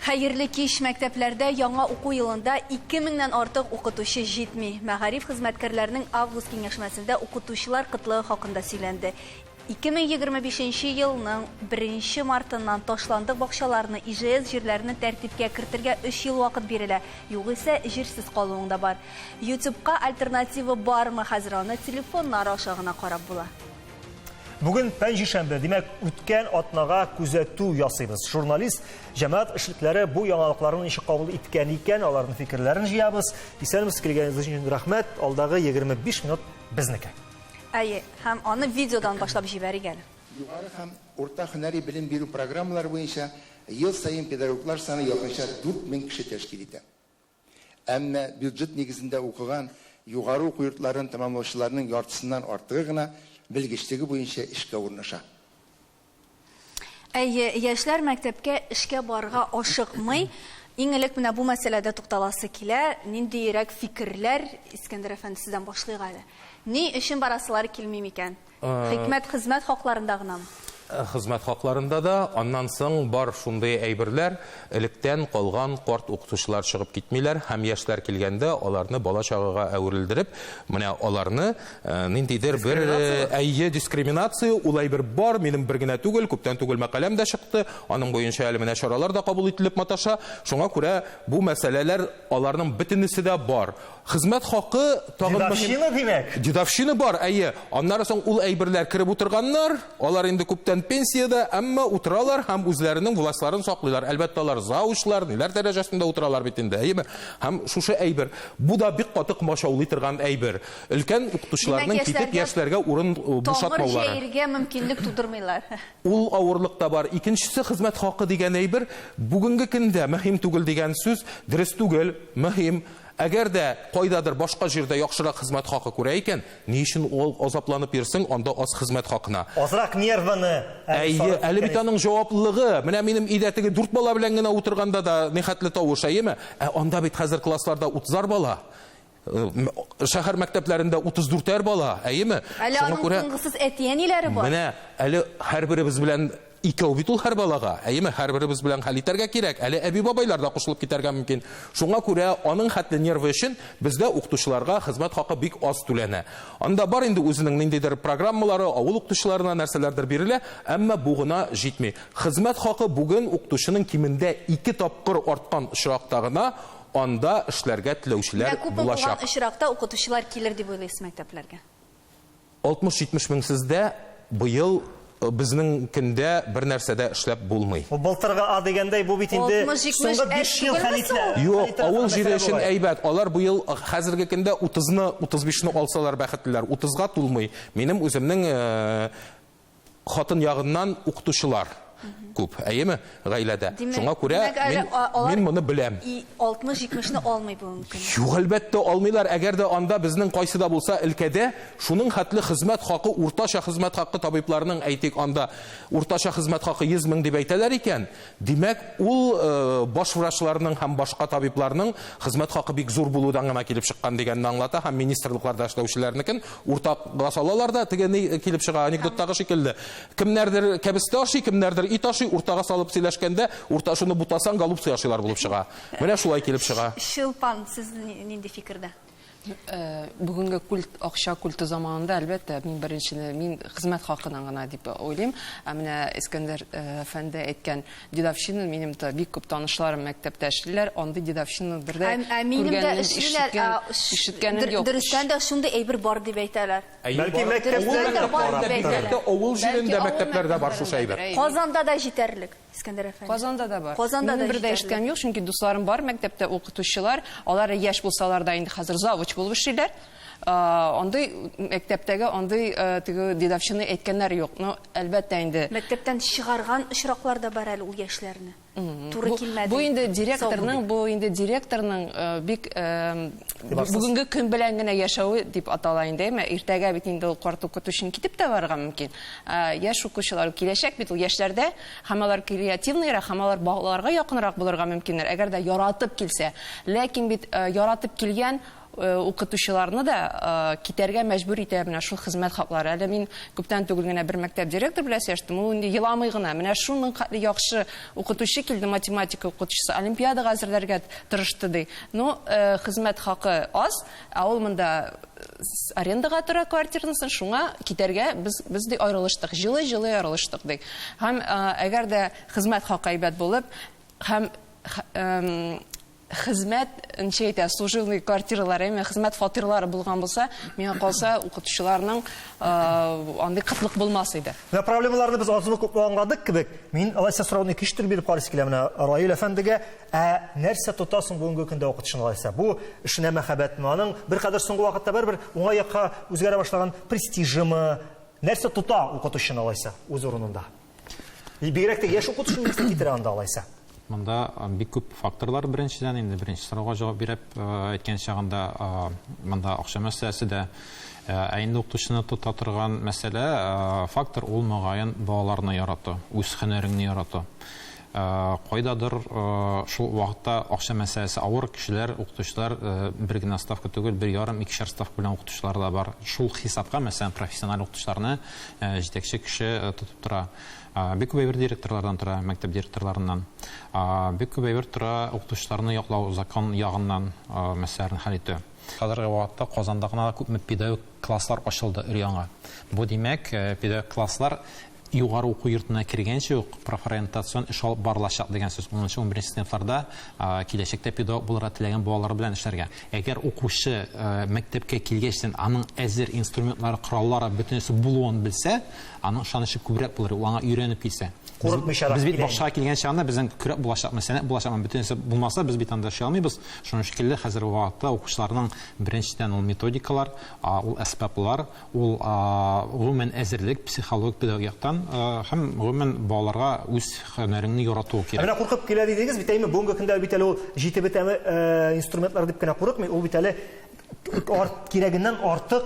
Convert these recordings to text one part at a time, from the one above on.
Хәерле кич, мәктәпләрдә яңа уку елында 2000-нән артык укытучы җитми. Мәгариф хезмәткәрләренең август киңәшмәсендә укытучылар кытлыгы хакында сөйләнде. 2025 елның 1 мартыннан ташландык бакчаларны ИЖС җирләренә тәртипкә кертергә 3 ел вакыт бирелә. Югыйсә җирсез калуың да бар. YouTube'ка альтернатива бармы? Хәзер аны телефоннар аша гына карап була. Бүген пәнҗешәмбе, димәк, үткән атнага күзәтү ясыйбыз. Журналист җәмәгать эшлекләре бу яңалыкларны ничек кабул иткән икән, аларның фикерләрен җыябыз. Исәнмез, килгәнегез өчен рәхмәт. Алдагы 25 минут безнеке. Әйе, һәм аны видеодан башлап җибәрик әле. Югары һәм урта һөнәри белем бирү программалары буенча ел сайын педагоглар саны якынча 4000 кеше тәшкил итә. Әмма бюджет нигезендә укыган югары уку йортларын тәмамлаучыларның яртысыннан артыгы гына белгечлеге буенча эшкә урнаша. Әйе, яшьләр мәктәпкә эшкә барырга ашыкмый. Иң элек менә бу мәсьәләдә тукталасы килә. Ниндирәк фикерләр, Искәндәр әфәнде, сездән башлыйк әле. Ни өчен барасылар килми микән? Хикмәт хезмәт хакларында гынамы? Хезмәт хакларында да, аннан соң бар шундый әйберләр, электән калган карт укытучылар чыгып китмиләр, һәм яшьләр килгәндә аларны бала-чагага әверелдереп, менә аларны ниндидер бер дискриминация, ул әйбер бар, минем бер генә түгел, күптән түгел мәкаләм дә чыкты, аның буенча әле менә чаралар да кабул ителеп маташа. Шуңа күрә бу мәсьәләләр аларның бөтенесе дә бар. Хезмәт хакы тагын Дедовщина димәк. Дедовщина бар, әйе. Аннары соң ул әйберләр киреп утырганнар, алар инде күптән пенсияда, әмма утыралар һәм үзләренең властьларын саклыйлар. Әлбәттә алар заучлар, ниләр дәрәҗәсендә утыралар бит инде, әйеме? Һәм шушы әйбер, бу да бик катык машаулый торган әйбер. Өлкән укытучыларның китеп яшьләргә урын бушатмаулары. Тамыр җәяргә мөмкинлек тудырмыйлар. Ул авырлык та бар. Икенчесе хезмәт хакы дигән әйбер, бүгенге көндә мөһим түгел дигән сүз дөрес түгел, мөһим. Әгәр дә кайдадыр башка җирдә яхшырак хезмәт хакы күрә икән, ни өчен ул азапланып йөрсен анда аз хезмәт хакына? Азрак нервны. Әйе, әле бит аның җаваплылыгы. Менә минем идәтеге 4 бала белән генә утырганда да нихәтле тавыш, әйеме? Анда бит хәзер классларда 30 бала. Шәһәр мәктәпләрендә 34 бала, әйеме? Әле аның тынгысыз әтиәниләре бар. Менә әле һәрберебез белән икәү бит ул һәр балага, әйеме, һәрберебез белән хәл итәргә кирәк. Әле әби бабайлар да кушылып китәргә мөмкин. Шуңа күрә аның хәтле нервы өчен бездә укытучыларга хезмәт хакы бик аз түләнә. Анда бар инде үзенең ниндидер программалары, авыл укытучыларына нәрсәләрдер бирелә, әмма бу гына җитми. Хезмәт хакы бүген укытучының кимендә 2 тапкыр арткан очракта гына анда эшләргә теләүчеләр булачак. Күп очракта укытучылар килер дип уйлыйсыз мәктәпләргә? 60-70 мең сездә быел безнең көндә бер нәрсәдә эшләп булмый. Былтырга дигәндәй бу бит инде соңгы 5 ел хәл ителә. Юк, авыл җире өчен әйбәт. Алар быел хәзерге көндә 30-ны, 35-ны алсалар бәхетлеләр. 30-га тулмый. Минем үземнең хатын ягыннан укытучылар күп, әйеме, гаиләдә. Шуңа күрә мин моны беләм. 60-70-ны алмый бу мөмкин. Юк, әлбәттә алмыйлар. Әгәр дә анда безнең кайсыда булса өлкәдә, шуның хәтле хезмәт хакы, уртача хезмәт хакы табибларның әйтик анда уртача хезмәт хакы 100 мең дип әйтәләр икән. Димәк, ул баш врачларның һәм башка табибларның хезмәт хакы бик зур булудан гына килеп чыккан дигәнне аңлата, һәм министрлыкларда эшләүчеләрнекен уртакка салалар да тегене килеп чыга, анекдоттагы шикелле. Кемнәрдер кәбестә ашый, кемнәрдер ит ашый, уртага салып сөйләшкәндә, урташыны бутасаң голубцы ашыйлар булып чыга. Менә шулай килеп чыга. Шилпан, сез нинди фикердә? Бүгенге акча культы заманында әлбәттә мин хезмәт хакынан гына дип уйлыйм. Менә Искәндәр әфәнде әйткән дедовщина, минем дә бик күп танышларым мәктәптә эшлиләр, анда дедовщина бердә ишеткәнем юк. Дөрестән дә шундый әйбер бар дип әйтәләр. Бәлки мәктәпләрдә Авыл җирендә мәктәпләрдә бар шушы әйбер. Казанда да җитәрлек. Искәндәр әфәнде. Казанда да бар. Казанда да бердә эшкән юк, чөнки дусларым бар мәктәптә укытучылар, алар яшь булсалар да инде хәзер завуч булып эшлиләр. Андый мәктәптәге андый дедовщина әйткәннәр юк. Но әлбәттә инде мәктәптән чыгарган очраклар да бар әле ул яшьләрне. Туры килмәде. Бу инде директорның бик бүгенге көн белән генә яшәүе дип атала инде. Иртәгә бит инде ул карт укытучы китеп тә барырга мөмкин. Яшь укучылар киләчәк бит ул яшьләрдә, һәм алар креативныйрак, һәм алар балаларга якынрак булырга мөмкиннәр, әгәр дә яратып килсә. Ләкин бит яратып килгән укытучыларны да китәргә мәҗбүр итә менә шул хезмәт хаклары. Әле мин күптән түгел генә бер мәктәп директор белән сөйләштем. Ул инде еламый гына. Менә шуның яхшы укытучы килде, математика укытучысы, олимпиадага әзерләргә тырышты ди. Ну, хезмәт хакы аз, ә ул монда арендага тора квартирасын, шуңа китәргә без ди аерылыштык. Җылы аерылыштык ди. Һәм әгәр дә хезмәт хакы әйбәт булып, һәм хезмәт нчәйтә служивый квартиралары, хезмәт фатирлары булган булса, миңа калса укытучыларның андый кытлык булмас иде. Проблемаларны без азмы күп аңладык кебек. Мин алайса сорауны киштер биреп карыйсы килә менә Раил әфәндегә, нәрсә тотасың бүгенге көндә укытучыны алайса? Бу эшенә мәхәббәтме? Аның бер кадәр соңгы вакытта бер уңай якка үзгәрә башлаган престижымы? Нәрсә тота укытучыны алайса үз урынында? Бигрәк тә яшь укытучыны нәрсә китерә анда алайса? Монда бик күп факторлар, беренчедән инде беренче сорауга җавап биреп әйткән чагында монда акча мәсьәләсе дә, инде укытучыны тота торган мәсьәлә фактор ул мөгаен балаларны ярату, үз һөнәреңне ярату. Кайдадыр шул вакытта акча мәсьәләсе авыр кешеләр, укытучылар бер генә ставка түгел, 1,5-2 ставка белән укытучылар да бар. Шул хисапка мәсәлән профессиональ укытучыларны җитәкче кеше тотып тора. Бик күп директорлардан тора, мәктәп директорларыннан. Бик күп тора укытучыларны яклау закон ягыннан мәсьәләне хәл итү. Хәзерге вакытта Казанда гына күпме педагог класслар ачылды өр-яңа. Бу димәк, педагог класслар югары уку йортына кергәнче үк профориентацион эш алып барылачак дигән сүз. 10-11 сыйныфларда киләчәктә педагог булырга теләгән балалар белән эшләргә. Әгәр укучы мәктәпкә килгәчтен аның әзер инструментлары, кораллары бөтенесе булуын белсә, аның ышанышы күбрәк булыр, ул аңа өйрәнеп килсә. Без бит башка килгән чагында безнең күрәк булачак мәсьәлә, булачак бөтенесе булмаса, без бит анда эшли алмыйбыз. Шуның шикелле хәзерге вакытта укучыларның беренчедән ул методикалар, ул әсбаплар, ул гомумән әзерлек, психологик педагогияктан һәм гомумән балаларга үз һөнәреңне ярату кирәк. Менә куркып килә дидегез, бит әйме бүгенге көндә бит әле ул җитеп бетәме инструментлар дип кенә курыкмый, ул бит әле кирәгеннән артык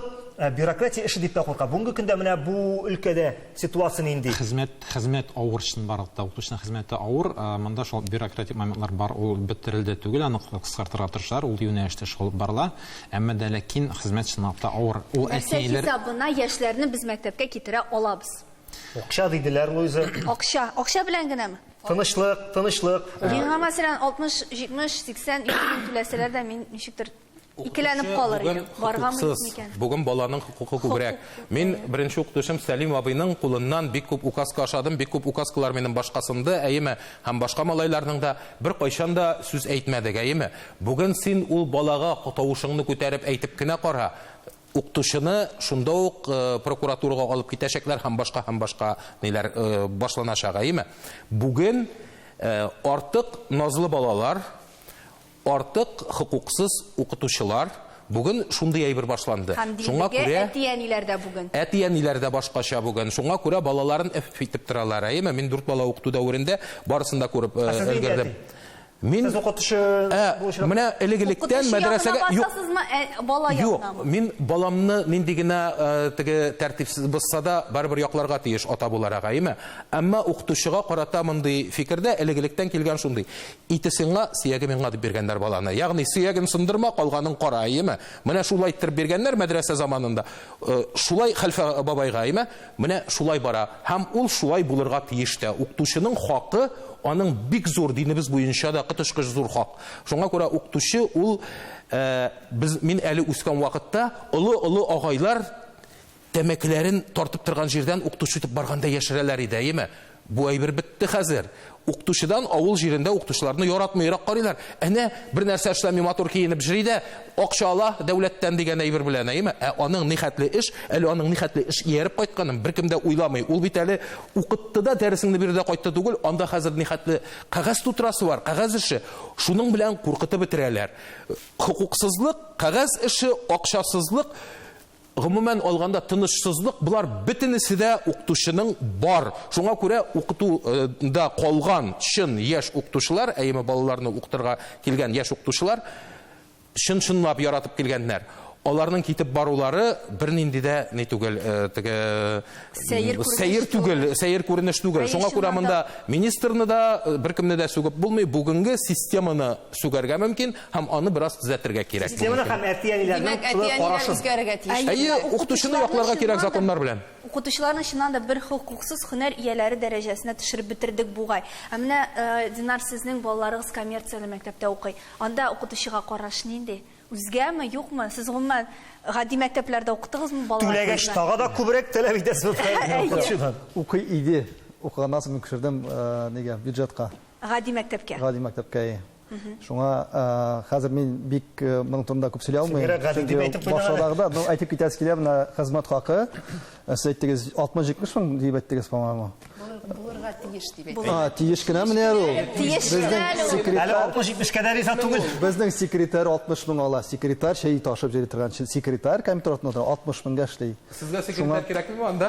бюрократия эше дип тә курка. Бүгенге көндә менә бу өлкәдә ситуация нинди? Хезмәт авыр шын барлыкта, укытучының хезмәте авыр, монда шул бюрократик моментлар бар, ул бетерелде түгел, аны кыскартырга тырышалар, ул юнәлештә шул барыла, әмма дә ләкин хезмәт чынлыкта авыр. Ул әтиләр хисабына яшьләрне без мәктәпкә китерә алабыз. Акча диделәр, Луиза. Акча белән генәме? Тынычлык. Миңа мәсәлән 60, 70, 80 мең түләсәләр дә мин ничектер икеләнеп калыр идем. Барганмы икән? Бүген баланың хукукы күбрәк. Мин беренче укытучым Сәлим абыйның кулыннан бик күп указка ашадым, бик күп указкалар минем башкасында, әйеме, һәм башка малайларның да бер кайчан да сүз әйтмәдек, әйеме. Бүген син ул балага тавышыңны күтәреп әйтеп кенә кара. Укытучыны шунда ук прокуратурага алып китәчәкләр һәм башка ниләр башланачак, әйеме. Бүген артык назлы балалар, артык хукуксыз укытучылар бүген шундый әйбер башланды. Шуңа күрә әти-әниләрдә бүген. Әти-әниләрдә башкача бүген. Шуңа күрә балаларын итеп торалар. Әйеме, мин 4 бала укыту дәверендә барысын да күреп өлгердем. Мин менә элегелектән мәдрәсәгә юк, мин баламны нинди генә теге тәртипсез булса да барбер якларга тиеш ата буларак, әйеме. Әмма укытучыга карата мондый фикердә элегелектән килгән шундый. Итесеңә сөяге миңа дип биргәннәр баланы. Ягъни сөяген сындырма, калганын кара, әйеме. Менә шулай итеп биргәннәр мәдрәсә заманында. Шулай хәлфә бабайга, әйеме. Менә шулай бара. Һәм ул шулай булырга тиеш тә. Укытучының хакы аның бик зур, динебез буенча да кытышкыч зур хак. Шуңа күрә укытучы ул мин әле үскән вакытта олы агайлар тәмәкеләрен тартып торган җирдән укытучы итеп барганда яшерәләр иде, әйеме. Бу әйбер бетте хәзер. Укытучыдан авыл җирендә укытучыларны яратмыйрак карыйлар. Әнә бер нәрсә эшләми матур киенеп җыри дә, акча ала дәүләттән дигән әйбер белән, әйеме. Аның нихәтле эш, әле аның нихәтле эш ияреп кайтканын беркем дә уйламый. Ул бит әле укытты да дәресеңне бирде кайтты түгел, анда хәзер нихәтле кагаз тутрасы бар, кагаз эше. Шуның белән куркытып бетерәләр. Хукуксызлык, кагаз эше, акчасызлык, гомумән алганда тынычсызлык, булар бөтенесе дә укытучының бар. Шуңа күрә укытуда калган чын яшь укытучылар, әйеме балаларны укытырга килгән яшь укытучылар чын-чынлап яратып килгәннәр. аларның китеп барулары бер нинди дә не түгел, сәер күренеш түгел. Шуңа күрә монда министрны да, беркемне дә сүгеп булмый, бүгенге системаны сүгәргә мөмкин һәм аны бераз төзәтергә кирәк. Системаны һәм әтияниләрнең карашын. үзгәрергә тиеш. Әйе, укытучыны якларга кирәк законнар белән. Укытучыларны чыннан да бер хокуксыз һөнәр ияләре дәрәҗәсенә төшереп бетердек бугай. Ә менә Динар, сезнең балаларыгыз коммерцияле мәктәптә укый. Анда укытучыга караш нинди? Үзгәме, юкмы? Сез гомумән гади мәктәпләрдә укытыгызмы балаларны? Түләгәч тага да күбрәк таләп итәсез укытучыдан. Укый иде. Укыганнан соң күчердем нигә бюджетка. Гади мәктәпкә. Гади мәктәпкә. Шуңа хәзер мин бик моның турында күп сөйләй алмыйм. Башладагыда, ну әйтеп китәс килә, менә хезмәт хакы, сез әйттегез 60-70 мең дип әйттегез, по-моему. Булырга тиеш дип әйтә. Тиеш кенә менә ул. Әле 60-70 кадәр исә түгел. Безнең секретарь 60 мең ала. Секретарь шәй ташып җире торган. Секретарь компьютерда 60 меңгә эшли. Сезгә секретарь кирәкме анда?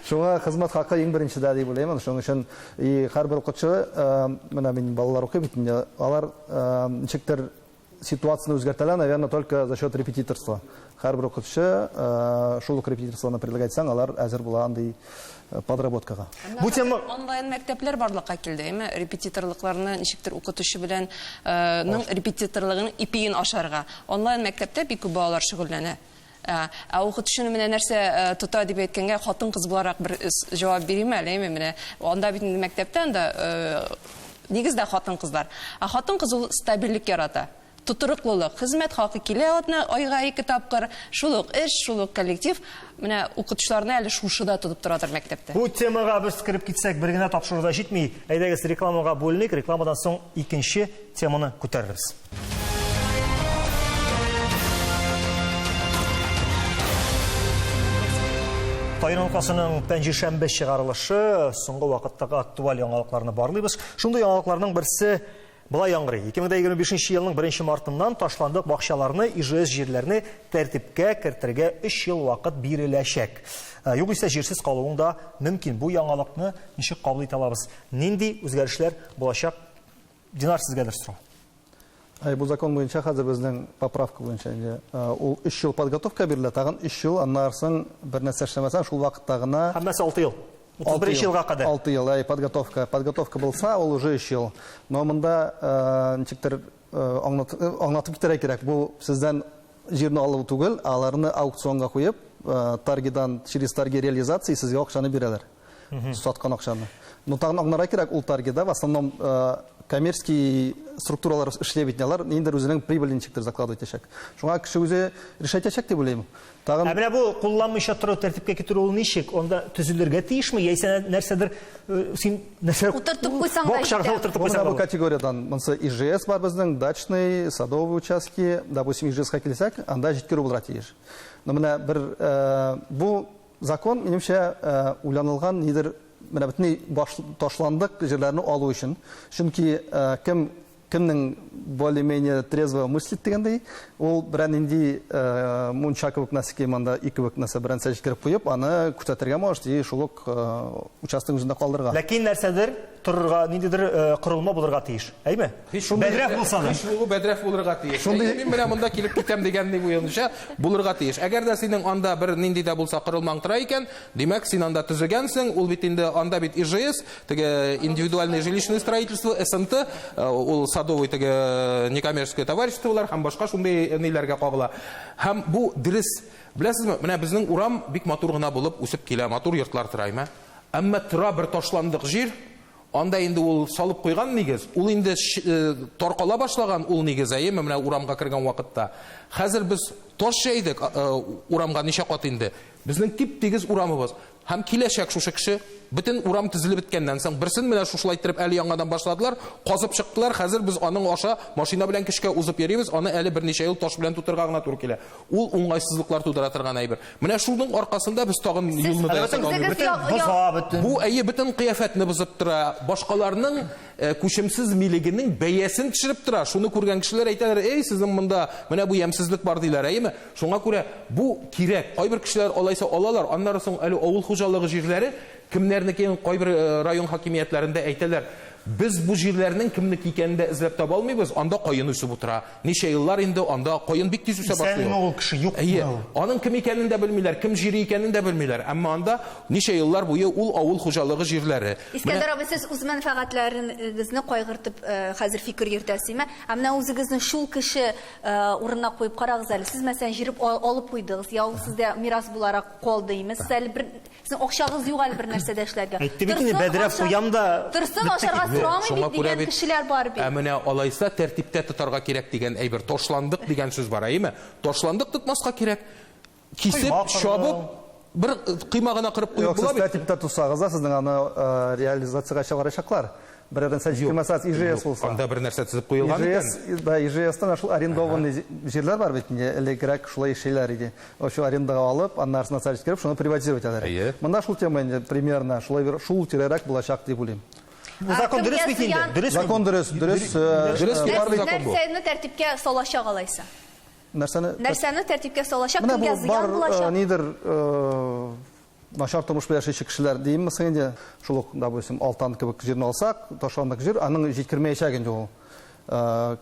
Шуңа хезмәт хакы иң беренчедә дип уйлыйм. Шуның өчен һәрбер укытучы, менә мин балалар укый бит, алар ничектер ситуацияны үзгәртәләр, наверное, только за счет репетиторства. Һәрбер укытучы шул репетиторствоны предлагатсаң, алар әзер була андый подработкага. Бу тема онлайн мәктәпләр барлыкка килде, репетиторлыкларны ничектер укытучы белән репетиторлыгын ипиен ашарга. Онлайн мәктәптә бик күп балалар шөгыльләнә. Ә укытучыны менә нәрсә тота дип әйткәнгә хатын-кыз буларак бер җавап бирим әле, менә анда бит мәктәптән дә нигездә хатын-кызлар. Ә хатын-кыз ул стабильлек ярата. Тутырыклылык, хезмәт хакы килә айга 2 тапкыр, шулык эш, шулык коллектив, менә укытучыларны әле шушыда тотып торадыр мәктәптә. Бу темага без кирип китсәк, бер генә тапшыруда җитми. Әйдәгез рекламага бүленик, рекламадан соң икенче теманы күтәрербез. Тайнанкасының пәнҗешәмбе чыгарылышы, соңгы вакыттагы актуаль яңалыкларны барлыйбыз. Шундый яңалыкларның берсе Былай яңгырый. 2025 елның 1 мартыннан ташландык бакчаларны, ИЖС җирләрне тәртипкә кертергә 3 ел вакыт биреләчәк. Югыйсә җирсез калуың да мөмкин. Бу яңалыкны ничек кабул итә алабыз? Нинди үзгәрешләр булачак? Динар, сезгәдер сорау. Бу закон буенча хәзер безнең поправка буенча ул 3 ел подготовка бирелә, тагын 3 ел, аннан соң бер нәрсә эшләмәсәң, шул вакытта гына Һәммәсе 6 ел. 31 елга кадәр. 6 ел, подготовка. Подготовка булса, ул уже 3 ел. Но монда ничектер аңлатып китәргә кирәк. Бу сездән җирне алу түгел, аларны аукционга куеп, торгидан через торги реализации сезгә акчаны бирәләр. Саткан акчаны. Но тагын аңларга кирәк, ул торгида в основном коммерческий структуралар эшләп битнеләр, инде үзенең прибылен ничектер закладывать итәчәк. Шуңа кеше үзе решать итәчәк дип уйлыйм. Тагын Менә бу кулланмыйча тору тәртипкә китерү ул ничек? Онда төзелергә тиешме? Яисә нәрсәдер син нәрсә Утыртып куйсаң да бакчага җитә. утыртып Бу куйсаң. категориядан монсы ИЖС бар безнең, дачный, садовый участки, допустим, ИЖС-ка килсәк, анда җиткерү булырга тиеш. Но менә бер бу закон минемчә уйланылган нидер, менә бөтен ташландык җирләрне алу өчен. Чөнки кемнең более-менее трезво мыслит дигәндәй, ул берән инде мунча кебек нәрсә мында 2 кебек нәрсә берән сәҗкереп куеп, аны күтәртергә можешь, ди шул ук участок үзендә калдырырга. Ләкин нәрсәдер торырга, ниндидер кырылма булырга тиеш. Әйме? Бәдрәф булса да. Ул бәдрәф булырга тиеш. Мин менә монда килеп китәм дигәнне буенча булырга тиеш. Әгәр дә синең анда бер нинди дә булса кырылмаң тора икән, димәк син анда төзегәнсең, ул бит инде анда бит ИЖС, теге индивидуальное жилищное строительство, СНТ, ул садовый теге некоммерческое товариществолар һәм башка шундый ниләргә кагыла. Һәм бу дөрес. Беләсезме, менә безнең урам бик матур гына булып үсеп килә, матур йортлар тораймы? Әмма тора бер ташландык җир, анда инде ул салып куйган нигез, ул инде таркала башлаган ул нигез, әйеме, менә урамга кергән вакытта. Хәзер без таш җәйдек урамга ничә кат инде. Безнең тип-тигез урамыбыз. Һәм киләчәк шушы кеше бөтен урам төзелеп биткәннән соң берсен менә шушылай итеп әле яңадан башладылар, казып чыктылар. Хәзер без аның аша машина белән кешкә узып йөрибез, аны әле берничә ел таш белән тутырга гына туры килә. Ул уңайсызлыклар тудыра торган әйбер. Менә шуның аркасында без тагын юлны да ясаган. Бу әйе бөтен кыяфәтне бозып тора, башкаларның күчемсез милегенең бәясен төшереп тора. Шуны күргән кешеләр әйтәләр: "Эй, сезнең монда менә бу ямсызлык бар" диләр, әйеме? Шуңа күрә бу кирәк. Кайбер кешеләр алайса алалар, аннары соң әле авыл хуҗалыгы җирләре кемнәрнекен кайбер район хакимиятләрендә әйтәләр: Без бу җирләрнең кемнеке икәнен дә эзләп таба алмыйбыз. Анда каен үсеп утыра. Ничә еллар инде анда каен бик тиз үсә башлый. Исән ул кеше юк. Аның кем икәнен дә белмиләр, кем җире икәнен дә белмиләр. Әмма анда ничә еллар буе ул авыл хуҗалыгы җирләре. Искәндәр абый, сез үз мәнфәгатьләрегезне кайгыртып хәзер фикер йөртәсезме? Ә менә үзегезне шул кеше урынына куеп карагыз әле. Сез мәсәлән җиреп алып куйдыгыз, я ул сездә мирас буларак калды имез. Сез әле бер сезнең акчагыз юк әле бер нәрсәдә эшләргә. Әйтте бит инде, бәдрәп куям да. Торсын ашарга сорамый бит дигән кешеләр бар бит. Ә менә алайса тәртиптә тотарга кирәк дигән әйбер, ташландык дигән сүз бар, әйме? Ташландык тотмаска кирәк. Кисеп, шабып, бер кыймагына кырып куеп була бит. Тәртиптә тусагыз, сезнең аны реализациягә чыгарачаклар. Берәрдән сән җитмәсәс ИЖС булса. Анда бер нәрсә төзеп куелган икән. Да, ИЖСтан шул арендованный җирләр бар бит инде, элегрәк шулай эшләр иде. Ошо арендага алып, аннан социаль кереп, шуны приватизировать итәләр. Монда шул тема инде примерно шулай бер шул тирәрәк булачак дип уйлыйм. Закон дөрес бит инде. Закон дөрес. Нәрсәне тәртипкә салачак алайса? Нәрсәне тәртипкә салачак кемгә зыян булачак? Нидер начар тормыш белән яшәүче кешеләр димме соң инде, шул ук, допустим, Алтан кебек җирне алсак, ташландык җир, аның җиткермәячәк инде ул.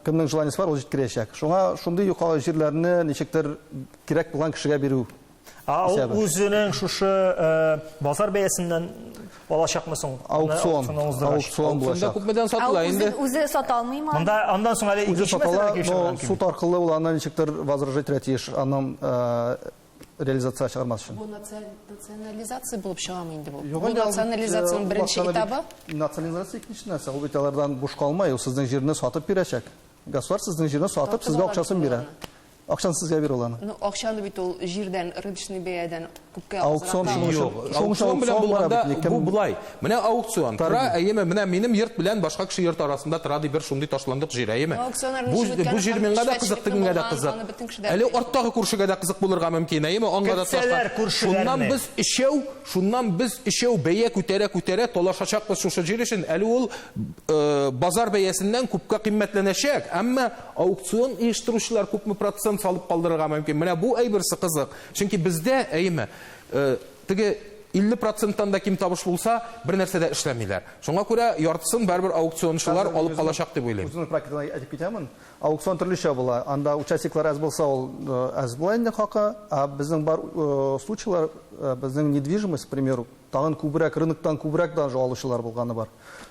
Кемнең желаниесе бар, ул җиткерәчәк. Шуңа шундый юкагы җирләрне ничектер кирәк булган кешегә бирү. Ул үзенең шушы базар бәясеннән алачакмы соң? Аукцион булачак. Күпмедән сатыла инде. Үзе сата алмыймы? Монда андан соң әле икенче мәсьәләгә килешергә. Суд аркылы ул аны ничектер возражать итәтеш, аның реализация чыгармас өчен. Бу национализация булып чыгамы инде бу? Бу национализациянең беренче этабы? Национализация икенче нәрсә, ул бит алардан буш калмай, ул сезнең җирне сатып бирәчәк. Государство сезнең җирне сатып, сезгә акчасын бирә. Акчаны сезгә бирә ул аны. Ну, акчаны бит ул җирдән, рыночный бәядән күпкә аукцион белән булганда бу булай. Менә аукцион. Тора, әйеме, менә минем йорт белән башка кеше йорт арасында тора ди бер шундый ташландык җир, әйеме? Бу җир миңа да кызык, тегеңә дә кызык. Әле арттагы күршегә дә кызык булырга мөмкин, әйеме? Аңга да ташлар. Шуннан без ишәү бәя күтәрә талашачакбыз шушы җир өчен. Әле ул базар бәясеннән күпкә кыйммәтләнәчәк. Әмма аукцион оештыручылар күпме процент салып калдырырга мөмкин. Менә бу әйберсе кызык. Чөнки бездә, әйеме, теге 50%-тан да ким табыш булса, бер нәрсә дә эшләмиләр. Шуңа күрә яртысын бер аукциончылар алып калачак дип уйлыйм. Үзенең практикадан әйтеп китәмен. Аукцион төрлечә була. Анда участниклар аз булса, ул аз була инде хакы, а безнең бар случайлар, безнең недвижимость, к примеру, тагын күбрәк, рыноктан күбрәк да алучылар булганы бар.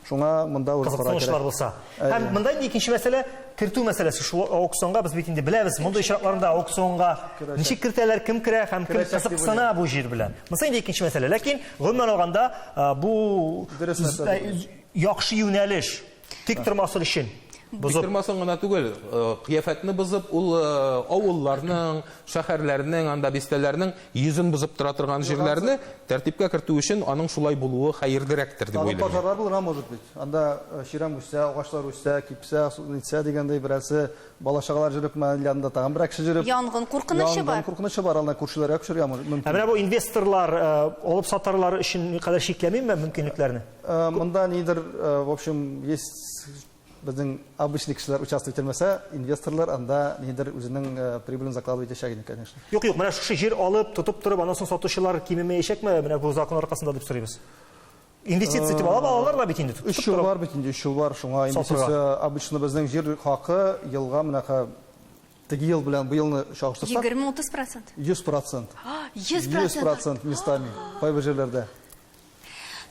Шуңа монда үз кызыксынышлар булса. Һәм монда икенче мәсьәлә кертү мәсьәләсе. Шул аукционга біз бит инде беләбез. Монда шартларында аукционга ничек кертәләр, кем керә һәм кем кызыксына бу җир белән. Монда инде икенче мәсьәлә. Ләкин гомумән алганда бу яхшы юнәлеш тик тормасы өчен. Бузырмасын гына түгел, кыяфәтне бузып, ул авылларның, шәһәрләрнең, анда бистәләрнең йөзен бузып тора торган җирләрне тәртипкә кертү өчен аның шулай булуы хәерлерәктер дип уйлыйм. Пазарлар булырга может быть. Анда ширам үсә, агачлар үсә, кипсә, үсә дигәндәй берәрсе бала-чагалар җөреп мәлләндә тагын бер кеше җөреп. Янгын куркынычы бар. Янгын куркынычы бар, анда күршеләргә күчерергә мөмкин. Менә бу инвесторлар алып сатарлар өчен кадәр шикләмиме мөмкинлекләрне? Монда нидер, в общем, есть безнең обычный кешеләр участвовать итмәсә, инвесторлар анда нидер үзенең прибылен закладывать итәчәк инде, конечно. Юк, менә шушы җир алып, тотып торып, аннан соң сатучылар кимемәячәкме? Менә бу закон аркасында дип сорыйбыз. Инвестиция дип алалар да бит инде. 3 ел бар бит инде, 3 ел бар. Шуңа инвестиция обычно безнең җир хакы елга менә теге ел белән бу елны чагыштырсак 20-30%. 100%. 100% местами. Кайбер җирләрдә.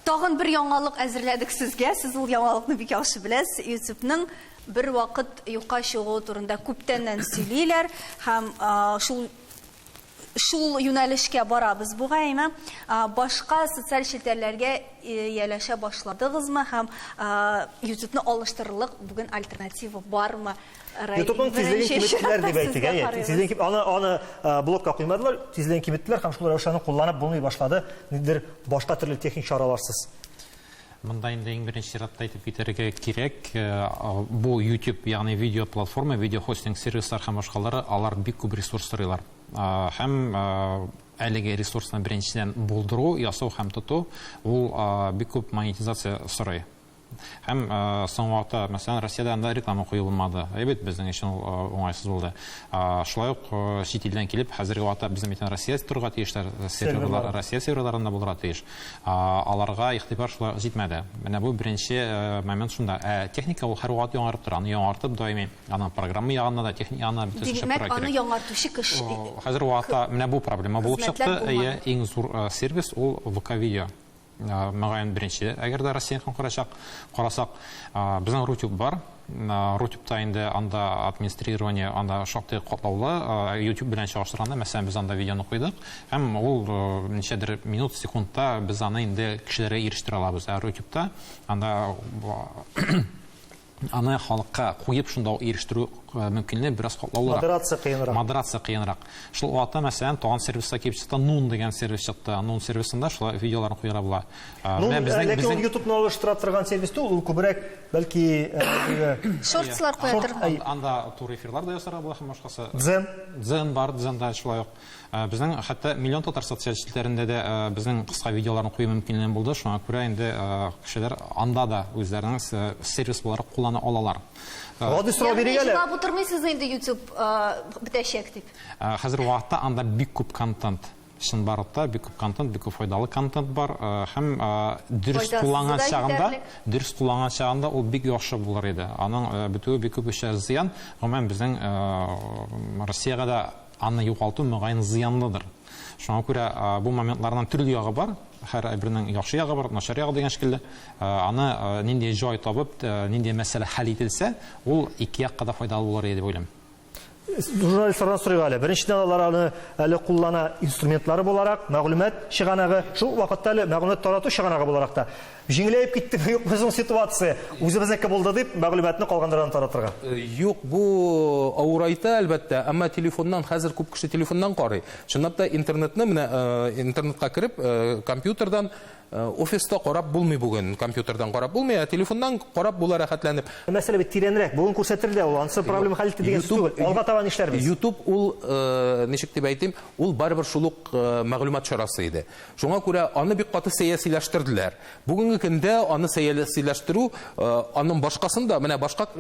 Тагын бер яңалык әзерләдек сезгә. Сез ул яңалыкны бик яхшы беләсез. Юсупның бер вакыт юкка чыгу турында күптәннән сөйлиләр һәм шул юнәлешкә барабыз бугайма. Башка социаль челтәрләргә ялаша башладыгызмы һәм Юсупны алыштырырлык бүген альтернатива бармы? YouTube'ның тизлеген киметтеләр дип әйтик. Тизлеген аны блокка куймадылар, тизлеген киметтеләр һәм шул рәвешләрне кулланып булмый башлады. Нидер башка төрле техник чараларсыз. Монда инде иң беренче чиратта әйтеп китәргә кирәк. Бу YouTube, ягъни видео платформа, видео хостинг сервислар һәм башкалары, алар бик күп ресурс сорыйлар. Һәм әлеге ресурсны беренчедән булдыру, ясау һәм тоту, ул бик күп монетизация сорый. Һәм соңгы вакытта, мәсәлән, Россиядә анда реклама куелмады. Әйбәт, безнең өчен ул уңайсыз булды. Шулай ук чит илдән килеп, хәзерге вакытта безнең бит Россия торырга тиешләр, серверлар Россия серверларында булырга тиеш. Аларга игътибар шулай җитмәде. Менә бу беренче момент шунда. Техника ул һәр вакыт яңарып тора, яңартып даими. Аны программа ягында да, техника ягында да бит Димәк, аны яңартучы кеше. Хәзер вакытта менә бу проблема булып чыкты. Иң зур сервис ул ВК-видео. Мәгән беренче. Әгәр дә Россиянең карасак, безнең Рутюб бар. Рутюбта инде анда администрирование, анда шактый катлаулы. YouTube белән чагыштырганда, мәсәлән, без анда видеоны куйдык. Һәм ул ничәдер минут, секундта без аны инде кешеләргә ирештерә алабыз. Рутюбта анда аны халыкка куеп шунда ирештерү мөмкинлеге бераз катлаулырак. Модерация кыенрак. Шул вакытта, мәсәлән, тагын сервиска килеп чыкты, Нун дигән сервис чыкты. Нун сервисында шулай видеоларны куярга була. Ләкин YouTube-ны алыштыра торган сервис түгел, ул күбрәк бәлки Шортслар куя торган. Анда тур эфирлар да ясарга була һәм башкасы. Дзен бар, Дзенда шулай ук. Безнең хәтта миллион татар социалистларында да безнең кыска видеоларны кую мөмкинлеге булды. Шуңа күрә инде кешеләр анда да үзләренең сервис буларак куллана алалар. Гади сорау биргәле. Җавап утырмыйсыз инде YouTube бетәчәк дип. Хәзер вакытта анда бик күп контент. Шын барытта бик күп контент, бик күп файдалы контент бар. Һәм дөрес кулланган чагында ул бик яхшы булыр иде. Аның битүе бик күп эшләр зыян. Гомумән безнең Россиягә да аны югалту мөгаен зыянлыдыр. Шуңа күрә бу моментлардан төрле ягы бар. Һәр бернең яхшы ягы бар, начар ягы дигән шикелле. Аны нинди җай табып, нинди мәсьәлә хәл ителсә, ул ике якка да файдалы булыр иде дип уйлыйм. Журналистлардан сорыйга әле. Беренчедән алар аны әле куллана инструментлары буларак, мәгълүмат чыганагы, шул вакытта әле мәгълүмат тарату чыганагы буларак та. Җиңеләеп киттеме, юк безнең ситуация, үзебезнеке булды дип мәгълүматны калганнардан таратырга. Юк, бу авырайта әлбәттә, әмма телефоннан хәзер күп кеше телефоннан карый. Чынлап та интернетны менә интернетка кирип, компьютердан офиста карап булмый бүген, компьютердан карап булмый, телефоннан карап була рәхәтләнеп. Мәсьәлә бит тирәнрәк, бүген күрсәтелде, ул ансы проблема хәл итте дигән түгел. Алга таба нишләрбез? YouTube ул ничек дип әйтим, ул барыбер шул ук мәгълүмат чарасы иде. Шуңа күрә аны бик каты сәясиләштерделәр. Бүгенге көндә аны сәясиләштерү, аның башкасын да, менә башка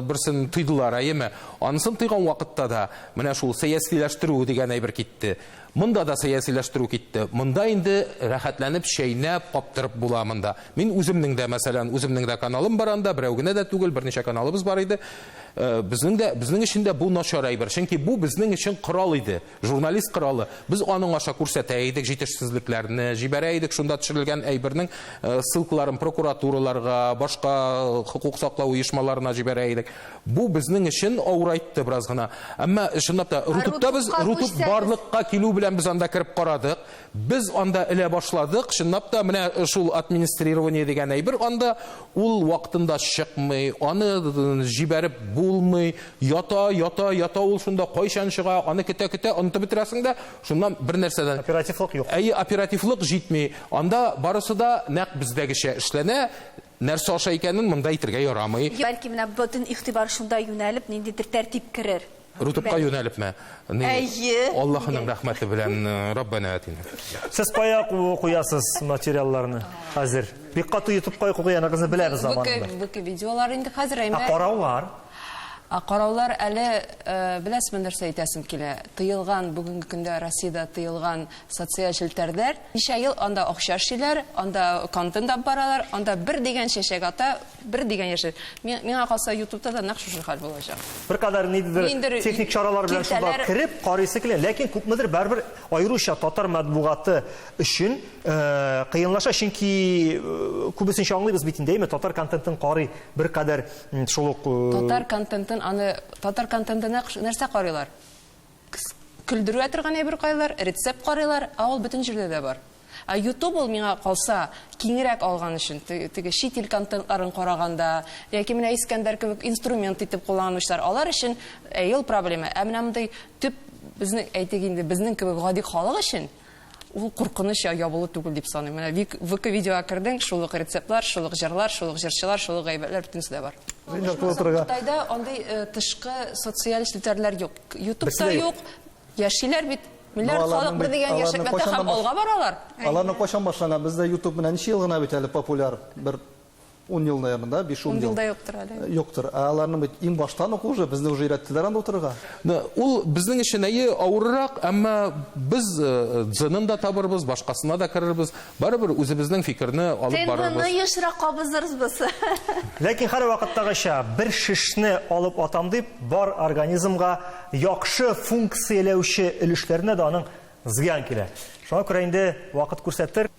берсен тыйдылар, әйеме? Анысын тыйган вакытта да менә шул сәясиләштерү дигән әйбер китте. Монда да сәясиләштерү китте. Монда инде рәхәтләнеп, шәйнәп, каптырып була монда. Мин үземнең дә, мәсәлән, үземнең дә каналым бар анда, берәү генә дә түгел, берничә каналыбыз бар иде. Безнең өчен дә бу начар әйбер. Чөнки бу безнең өчен корал иде. Журналист коралы. Без аның аша күрсәтә идек җитешсезлекләрне, җибәрә идек шунда төшерелгән әйбернең ссылкаларын прокуратураларга, башка хукук саклау оешмаларына җибәрә идек. Бу безнең өчен авырайтты бераз гына. Әмма чынлап та Рутубта без Рутуб барлыкка килү белән без анда кирип карадык. Без анда элә башладык. Чынлап та менә шул администрирование дигән әйбер анда ул вакытында чыкмый, аны җибәреп булмый, ята ул шунда кайчан чыга, аны көтә, онытып бетерәсең дә, шуннан бер нәрсәдән оперативлык юк. Оперативлык җитми. Анда барысы да нәкъ бездәгечә эшләнә. Нәрсә аша икәнен монда әйтергә ярамый. Бәлки менә бөтен игътибар шунда юнәлеп, ниндидер тәртип керер. Рутубка юнәлепме? Аллаһның рәхмәте белән Раббана атина. Сез кая куясыз материалларны хәзер? Бик каты YouTube-ка куяныгызны беләбез заманында. Бу видеолар инде хәзер әйме. Караулар. Караулар әле беләсезме нәрсә әйтәсем килә. Тыелган бүгенге көндә Россиядә тыелган социаль челтәрдәр ничә ел анда акча эшлиләр, анда контент баралар, анда бер дигән чәчәк ата, бер дигән яшел. Миңа калса YouTube-та да нәкъ шушы хәл булачак. Бер кадәр нидер техник чаралар белән шунда кирип карыйсы килә, ләкин күпмедер барбер айрыша татар матбугаты өчен кыенлаша, чөнки күбесен аңлыйбыз бит инде, татар контентын карый бер кадәр шул ук татар контентын аны татар контентына нәрсә карыйлар? Күлдерү торган әйбер карыйлар, рецепт карыйлар, ул бөтен җирдә дә бар. YouTube ул миңа калса киңрәк алган өчен, теге чит ил контентларын караганда, яки менә Искәндәр кебек инструмент итеп кулланучылар, алар өчен ел проблема. Ә менә мондай төп безнең әйтик инде безнең кебек гади халык өчен ул куркыныч ябылу түгел дип саныйм. Менә ВК видеога кирдең, шулык рецептлар, шулык җырлар, шулык җырчылар, шулык гайбәтләр бөтенсе дә бар. Кытайда андай тышкы социаль челтәрләр юк. YouTube-та юк. Яшиләр бит. Милләр халык бер дигән яшәкмәдә һәм алга баралар. Аларны кайчан башлана? Бездә YouTube менән ничә ел гына бит әле популяр. Бер 10 ел, наверное, да, 5-10 10 ел. елда юктыр әле. Юктыр. Аларны бит иң баштан уку уже безне уже өйрәттеләр анда утырырга. Ул безнең өчен авыррак, әмма без дзынын да табырбыз, башкасына да керербез. Барыбер үзебезнең фикерне алып Тенбаны барырбыз. ешрак кабызырбыз без. Ләкин һәр вакыттагыча бер шешне алып атам дип, бар организмга яхшы функцияләүче өлешләренә дә аның зыян килә. Шуңа күрә инде вакыт күрсәтер.